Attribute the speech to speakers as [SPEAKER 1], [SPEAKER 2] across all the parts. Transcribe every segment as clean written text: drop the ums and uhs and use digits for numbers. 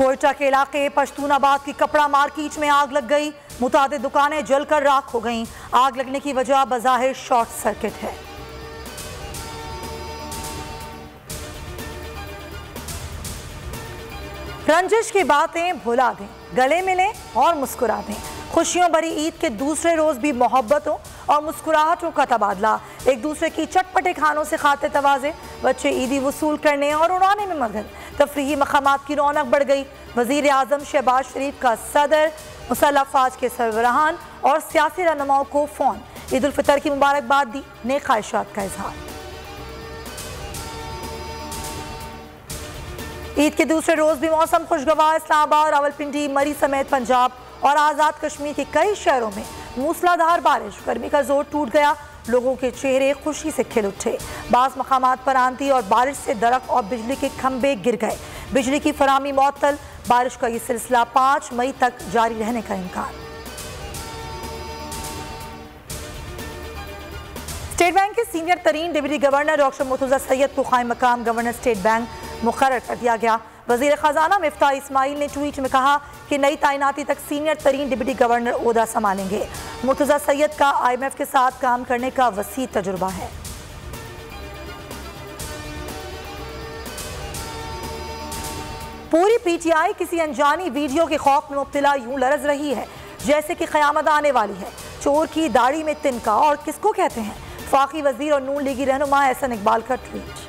[SPEAKER 1] कोयटा के इलाके पश्तूनाबाद की कपड़ा मार्केट में आग लग गई। मुतादिद दुकानें जलकर राख हो गईं। आग लगने की वजह बज़ाहिर शॉर्ट सर्किट है। रंजिश की बातें भुला दें, गले मिलें और मुस्कुरा दें। खुशियों भरी ईद के दूसरे रोज भी मोहब्बतों और मुस्कुराहटों का तबादला। एक दूसरे की चटपटे खानों से खाते तवाज़े, बच्चे ईदी वसूल करने और उड़ाने में मगन। तफरीही मकामात की रौनक बढ़ गई। वज़ीर आज़म शहबाज शरीफ का सदर, मुसल्लह अफ़वाज के सरबराहान और सियासी रहनुमाओं को फ़ोन। ईद उल फितर की मुबारकबाद दी, नेक ख्वाहिशात का इजहार। ईद के दूसरे रोज भी मौसम खुशगवार। इस्लामाबाद, रावलपिंडी, मरी समेत पंजाब और आज़ाद कश्मीर के कई शहरों में मूसलाधार बारिश। गर्मी का जोर टूट गया, लोगों के चेहरे खुशी से खिल उठे। बाज़ मकामात पर आंधी और बारिश से दरख्त और बिजली के खंभे गिर गए। बिजली की फराहमी मुअत्तल। बारिश का ये सिलसिला 5 मई तक जारी रहने का इम्कान। स्टेट बैंक के सीनियर तरीन deputy governor doctor Murtaza Syed को कायम मकाम गवर्नर स्टेट बैंक मुकर्रर कर दिया गया। वज़ीर ख़जाना मिफ्ताह इस्माइल ने ट्वीट में कहा कि नई तैनाती तक सीनियर तरीन डिप्टी गवर्नर ओहदा संभालेंगे। मुर्तज़ा सैयद का IMF के साथ काम करने का वसी तजुर्बा है। पूरी PTI किसी अनजानी वीडियो के खौफ में मुब्तला यूं लरज रही है जैसे कि क़यामत आने वाली है। चोर की दाढ़ी में तिनका और किसको कहते हैं? फाकी वजीर और नून लीगी रहनुमा एहसन इकबाल का ट्वीट।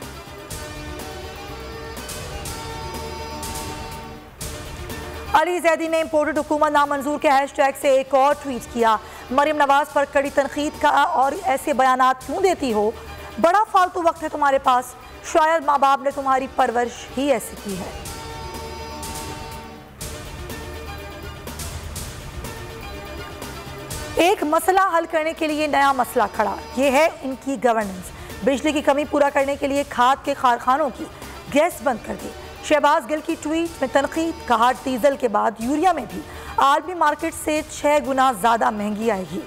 [SPEAKER 1] अली जैदी ने इम्पोर्टेड हुकूमत नामंजूर के हैशटैग से एक और ट्वीट किया। मरीम नवाज पर कड़ी तनकीद का और ऐसे बयानात क्यों देती हो? बड़ा फालतू वक्त है तुम्हारे पास। शायद माँ बाप ने तुम्हारी परवरिश ही ऐसी की है। एक मसला हल करने के लिए नया मसला खड़ा, यह है इनकी गवर्नेंस। बिजली की कमी पूरा करने के लिए खाद के कारखानों की गैस बंद कर दी। शहबाज गिल की ट्वीट में तनकीद, कहा डीजल के बाद यूरिया में भी आलमी मार्केट से 6 गुना ज्यादा महंगी आएगी।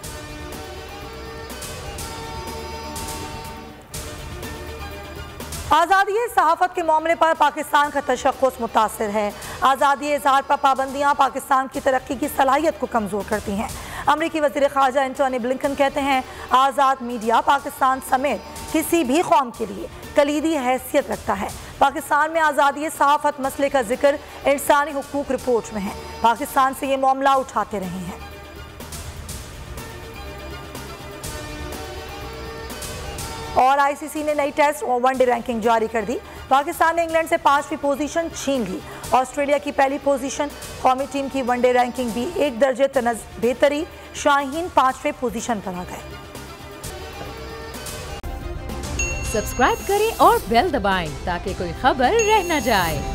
[SPEAKER 1] आज़ादी सहाफत के मामले पर पाकिस्तान का तशख्खुस मुतासिर है। आज़ादी इज़हार पर पाबंदियां पाकिस्तान की तरक्की की सलाहियत को कमज़ोर करती हैं। अमरीकी वज़ीर ख़ारजा एंटोनी ब्लिंकन कहते हैं आज़ाद मीडिया पाकिस्तान समेत किसी भी कौम के लिए कलीदी हैसियत रखता है। पाकिस्तान में आज़ादी सहाफत मसले का जिक्र इंसानी हुकूक रिपोर्ट में है। पाकिस्तान से ये मामला उठाते रहे हैं। और ICC ने नई टेस्ट और वनडे रैंकिंग जारी कर दी। पाकिस्तान ने इंग्लैंड से 5वीं पोजीशन छीन ली। ऑस्ट्रेलिया की पहली पोजीशन। कौमी टीम की वनडे रैंकिंग भी 1 दर्जे बेहतरी। शाहीन 5वें पोजीशन पर आ गए।
[SPEAKER 2] सब्सक्राइब करें और बेल दबाएं ताकि कोई खबर रह न जाए।